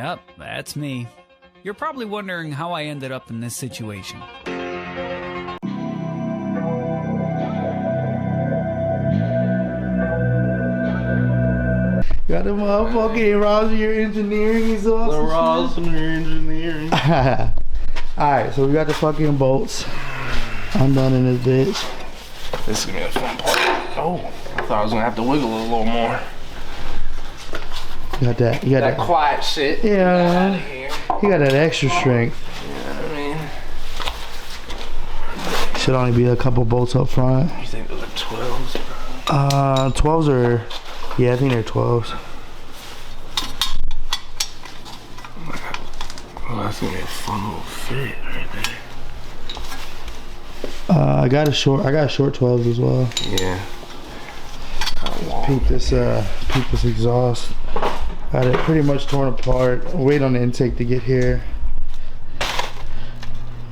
Yep, that's me. You're probably wondering how I ended up in this situation. Got the motherfucking Rosier Engineering exhaust. The Rosier Engineering. Alright, so we got the fucking bolts undone in this bitch. This is gonna be a fun part. Oh, I thought I was gonna have to wiggle a little more. You got that. You got That quiet shit. Yeah. Get out of here. You got that extra strength. You know what I mean? Should only be a couple bolts up front. You think those are 12s, bro? 12s are. Yeah, I think they're 12s. Oh, that's gonna be a fun little fit right there. I got short 12s as well. Yeah. Peep this exhaust. Got it pretty much torn apart. Wait on the intake to get here.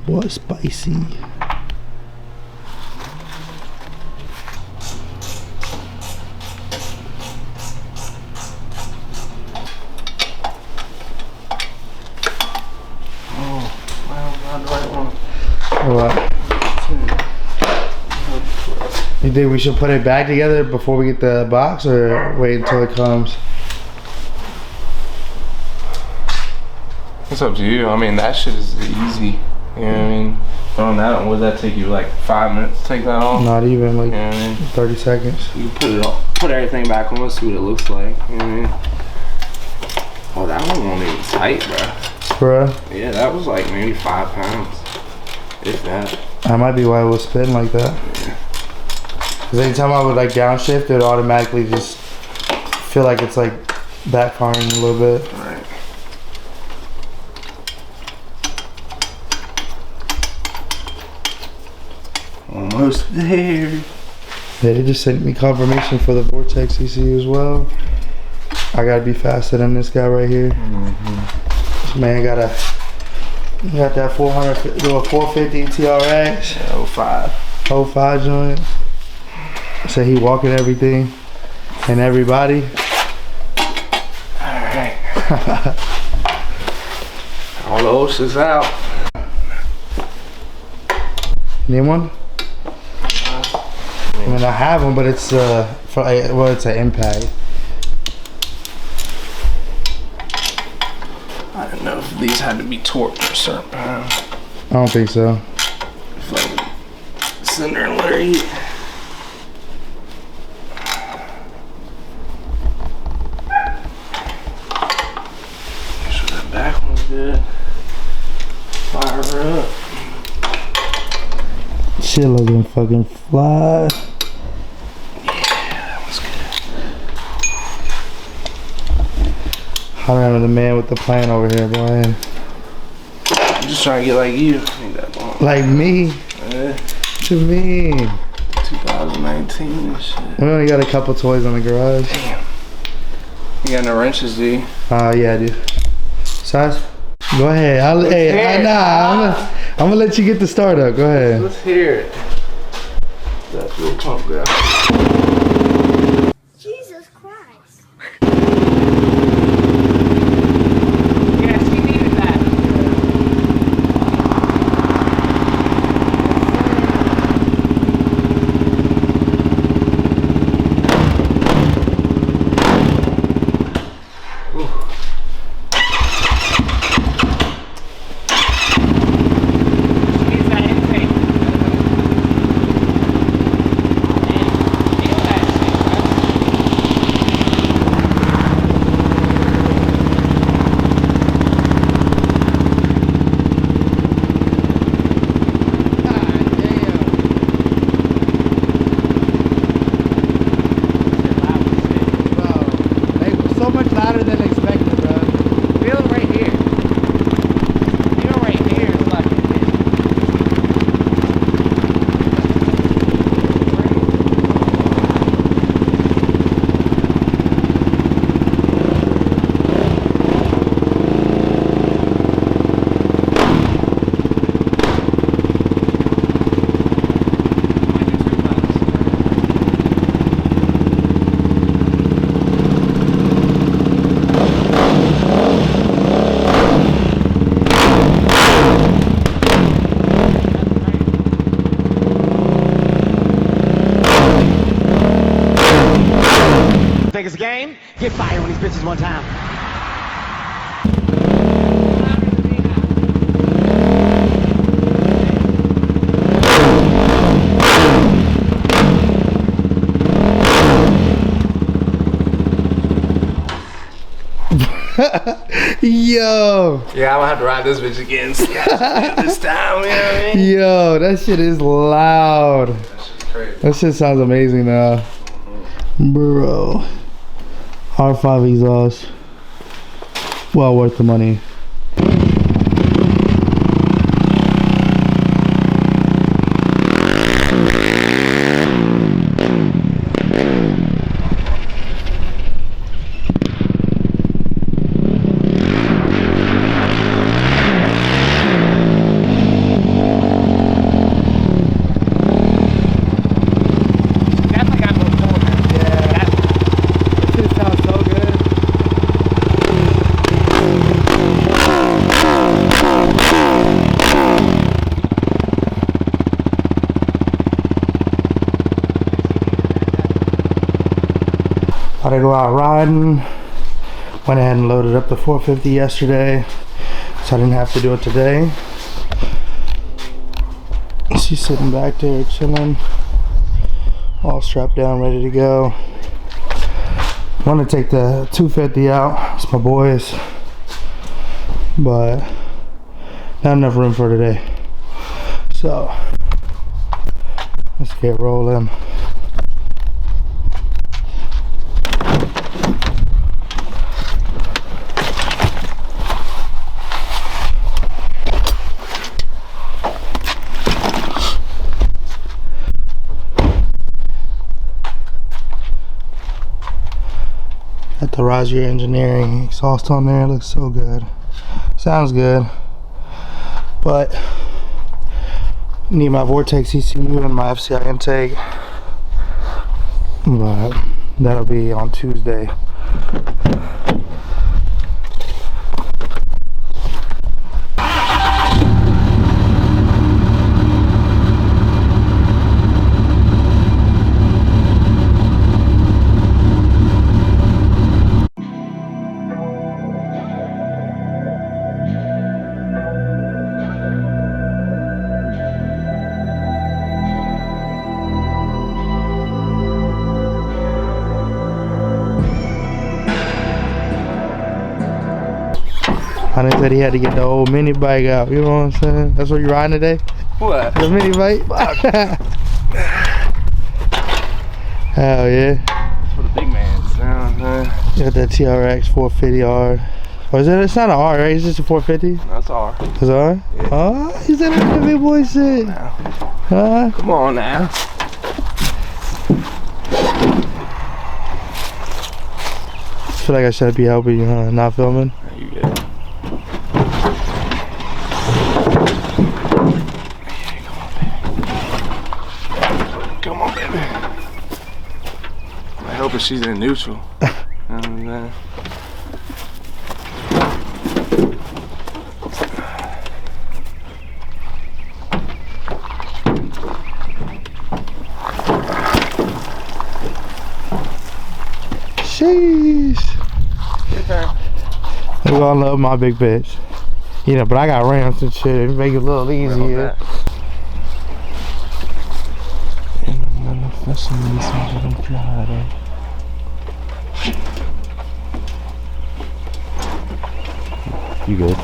Boy, spicy. What? You think we should put it back together before we get the box, or wait until it comes? It's up to you. I mean, that shit is easy. You know what I mean? Throwing that on, would that take you like 5 minutes to take that off? Not even like You know what I mean? 30 seconds. You put it all, put everything back on, let's see what it looks like. You know what I mean? Oh, that one wasn't even tight, bro. Bruh. Yeah, that was like maybe 5 pounds. If that. That might be why it was spinning like that. Yeah. Because anytime I would like downshift, it would automatically just feel like it's like backfiring a little bit. Right. Almost there. Yeah, they just sent me confirmation for the Vortex ECU as well. I gotta be faster than this guy right here. This man got that 450 TRX. Yeah, 05. 05 joint. So he walking everything and everybody. Alright. All the oceans out. Need one? I mean, I have one, but it's it's an impact. I don't know if these had to be torqued for a certain pound. I don't think so. If like cinder and let her eat. Make sure that back one's good. Fire her up. Shit looking fucking fly. That was good. I remember the man with the plan over here, boy. I'm just trying to get like you. Ain't that long. Like me? Yeah. To me. 2019 and shit. We only got a couple toys in the garage. Damn. You got no wrenches, do you? Yeah, I do. Size? Go ahead. I'm gonna let you get the start up. Go ahead. Let's hear it. That's real pump guy. Jesus Christ. Yes, we needed that. Needs that intake. think it's a game? Get fired when these bitches one time. Yo. Yeah, I'm gonna have to ride this bitch again. This time, you know what I mean? Yo, that shit is loud. That shit's crazy. That shit sounds amazing now. Bro. R5 exhaust. Well worth the money. I go out riding. Went ahead and loaded up the 450 yesterday, so I didn't have to do it today. She's sitting back there chilling, all strapped down, ready to go. Want to take the 250 out. It's my boys, but not enough room for today. So let's get rolling. Got the Roger Engineering exhaust on there. It looks so good. Sounds good. But need my Vortex ECU and my FCI intake. But that'll be on Tuesday. Hunter said he had to get the old mini bike out. You know what I'm saying? That's what you're riding today? What? The mini bike? Hell yeah. That's for the big man. You got that TRX 450R. Or is it? It's not an R, right? It's just a 450? That's R. It's R? Yeah. Oh, he said that's the big boy shit. Huh? Come on now. I feel like I should be helping you, huh? Not filming? You good. Come on, baby. I hope she's in neutral. Sheesh. They all love my big bitch. You know, but I got ramps and shit. It make it a little easier. You good?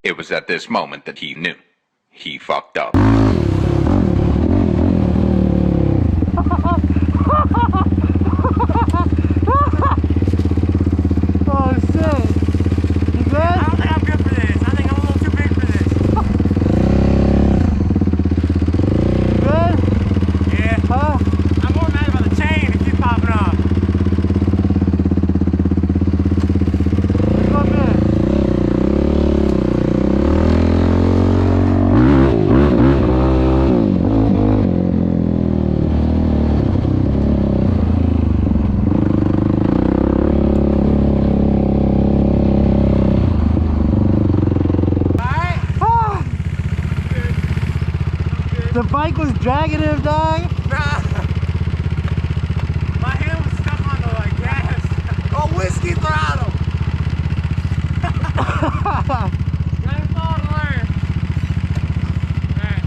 It was at this moment that he knew. He fucked up. Oh shit. You good? I don't think I'm good for this. I think I'm a little too big for this. You good? Yeah. Huh? I'm more mad about the chain to keep popping off. Let's go up in. The bike was dragging him, dog. Nah. My hand was stuck on the like gas. Oh, whiskey throttle. Gotta fall to learn. Alright.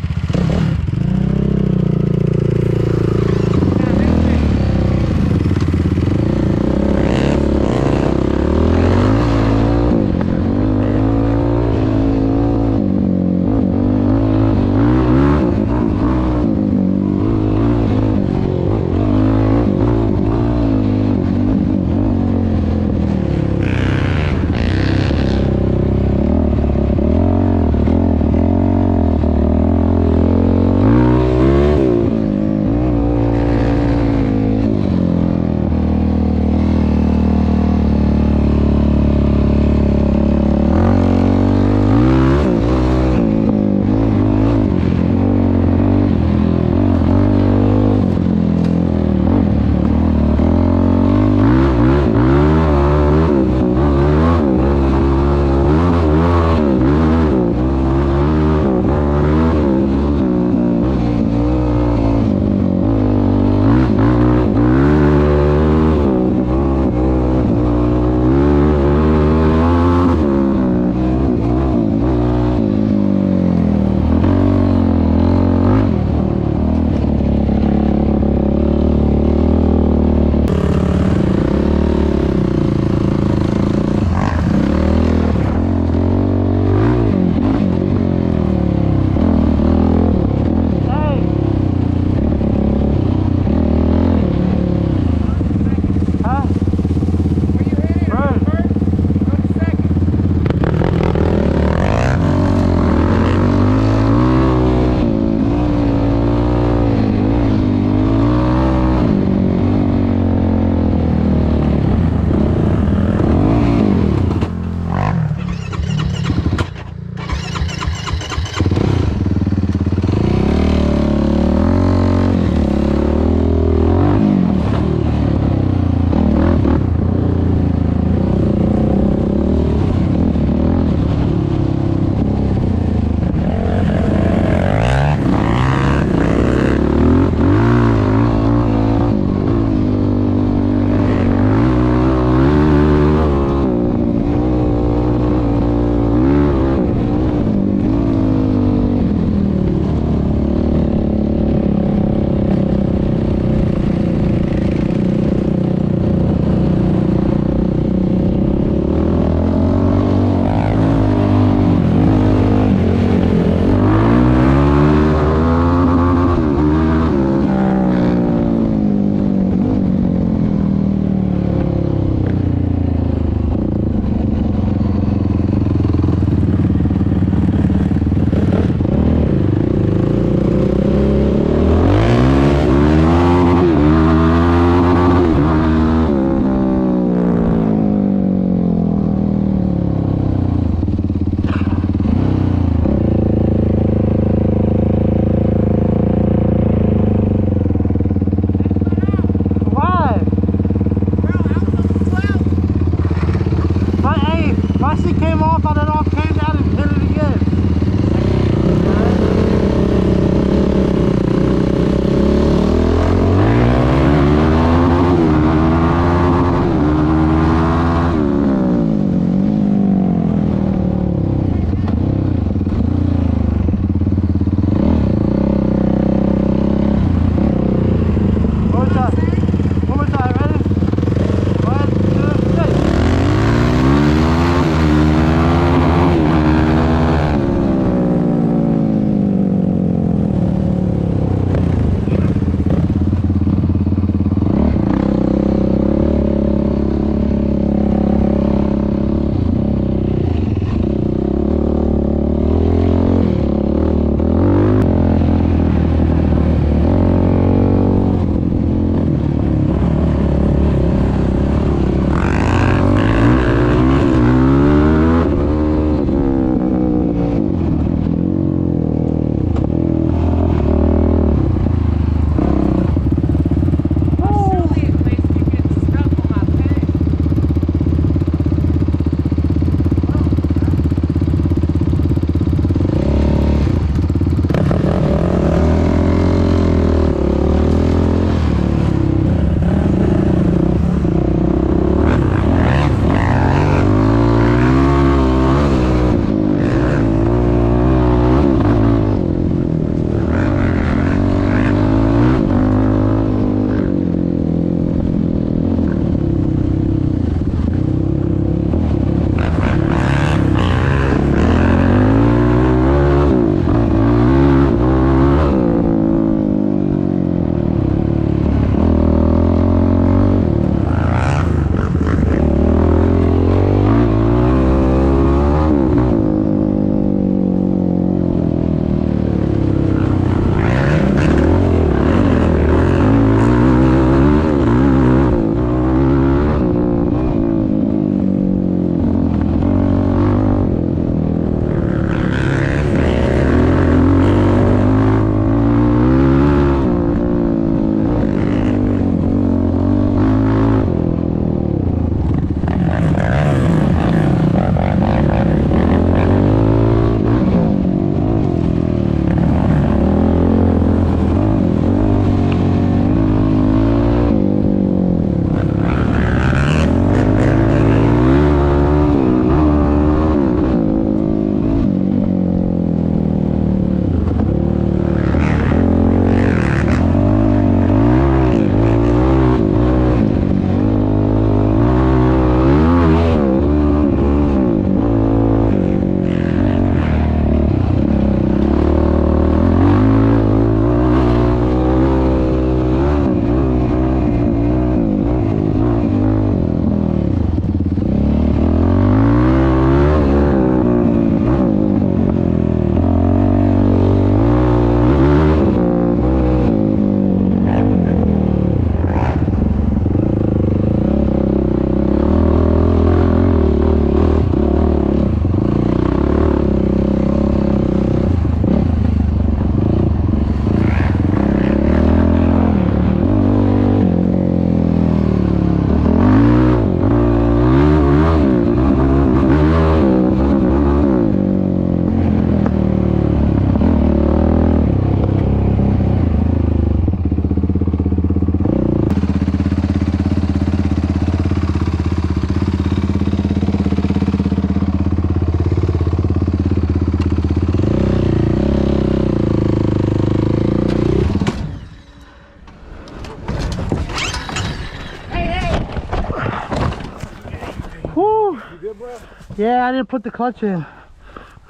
You good, bro? Yeah, I didn't put the clutch in.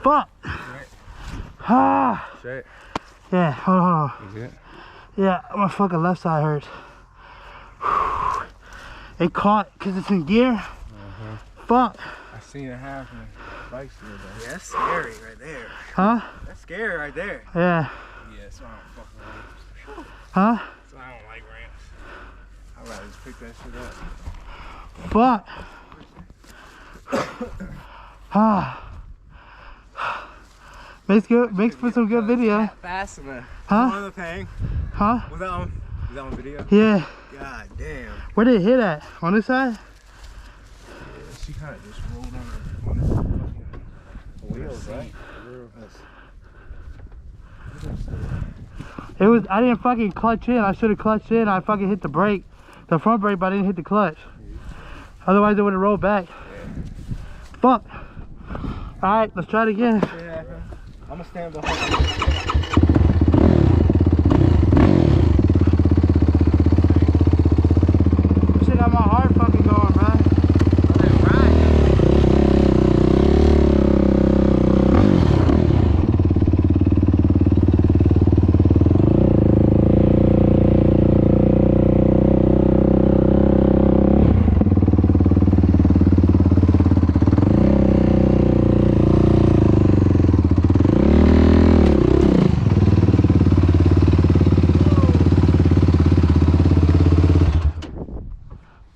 Fuck. Ah. Shit. Yeah, hold on. You good? Yeah, my fucking left side hurts. It caught because it's in gear. Fuck. I seen it happen. Bikes the other day. Yeah, that's scary right there. Huh? That's scary right there. Yeah. Yeah, that's why I don't fuck ramps. Huh? That's why I don't like ramps. I'd rather just pick that shit up. Fuck. Ah. Makes for some good video. Fast enough. Huh? On the thing. Huh? Was that on video? Yeah. God damn. Where did it hit at? On this side? Yeah, she kind of just rolled on the fucking wheels, right? It was, I didn't fucking clutch in. I should have clutched in. I fucking hit the brake, the front brake, but I didn't hit the clutch. Otherwise it would have rolled back. Fuck. Alright, let's try it again. Yeah, I'm gonna stand behind you. Shit got my heart fucking going, bro.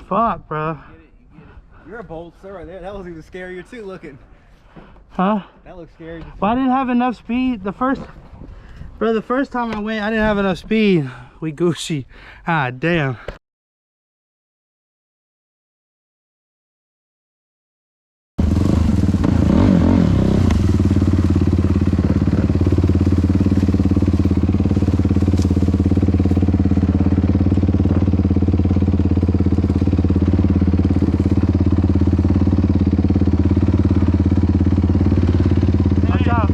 Fuck, bro. You're a bold sir right there. That was even scarier too looking. Huh? That looks scary. Well, I didn't have enough speed. The first time I went, I didn't have enough speed. We Gucci. Ah, damn. Watch out.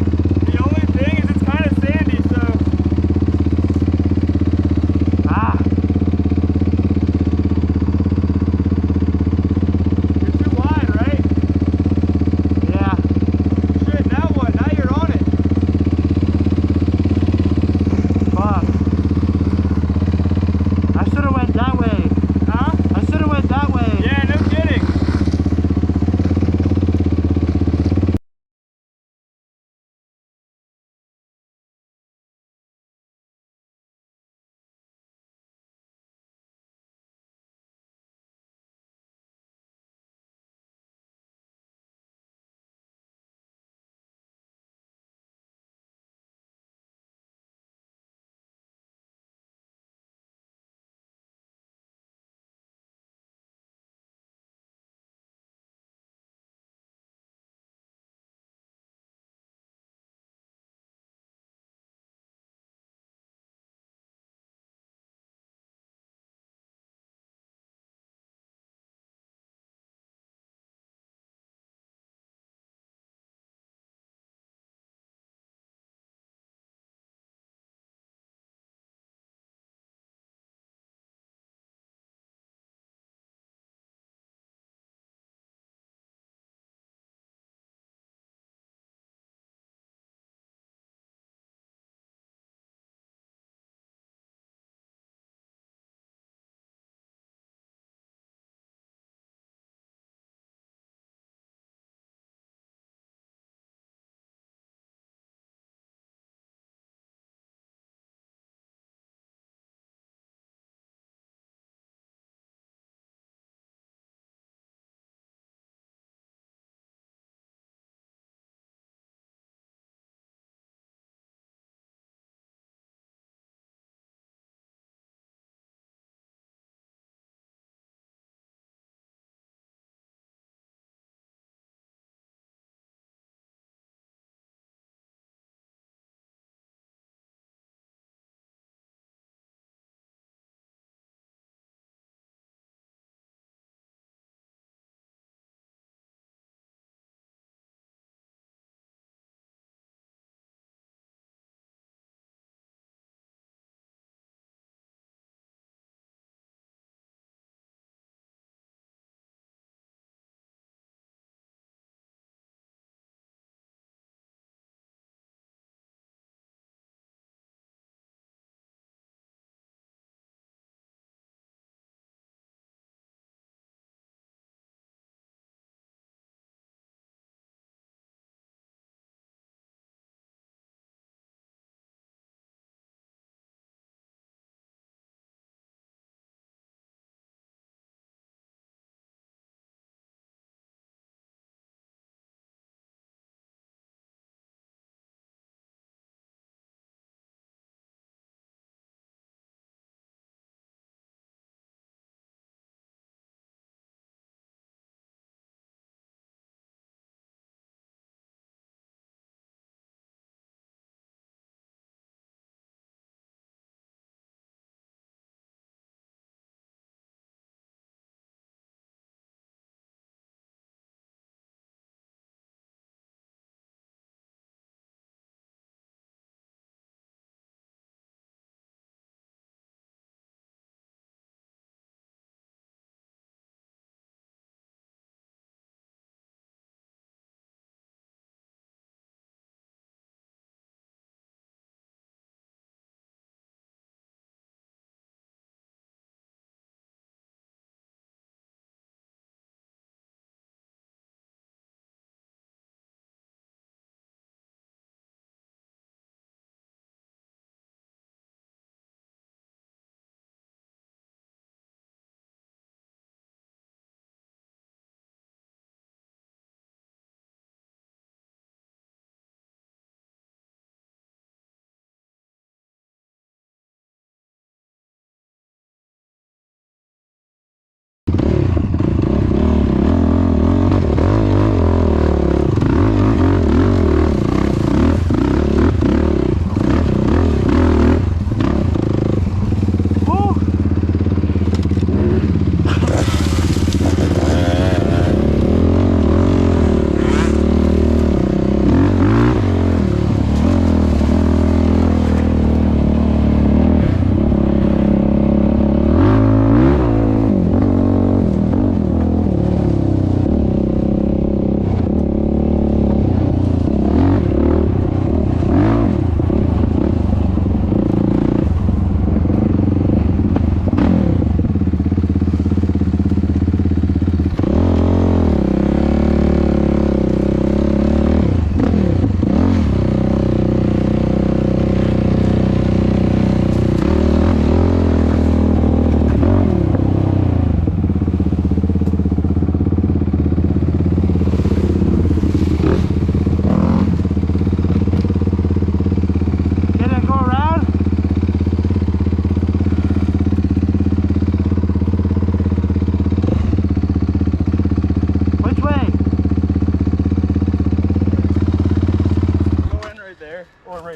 The only thing is it's kind of sandy, so Ah.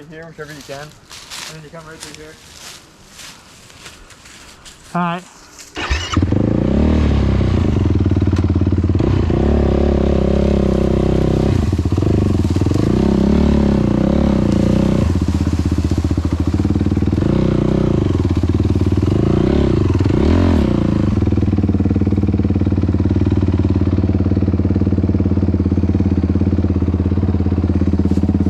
right here, whichever you can. And then you come right through here. Alright.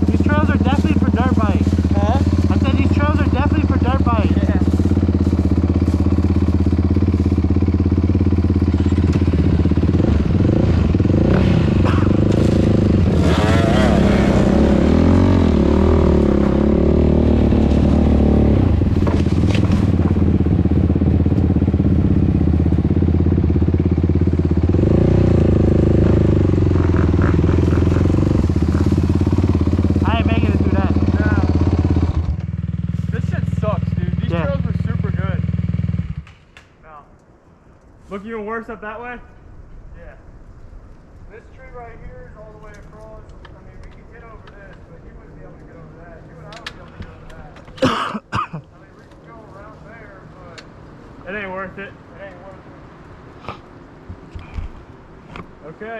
These trails are definitely for dirt bike. Huh? I said these trails are definitely for dirt bike. Yeah. I ain't making it through that. This shit sucks, dude. These trails were super good. No. Look even worse up that way? Yeah. This tree right here is all the way across. I mean, we could get over this, but you wouldn't be able to get over that. You and I would be able to get over that. I mean, we could go around there, but it ain't worth it. It ain't worth it. Okay.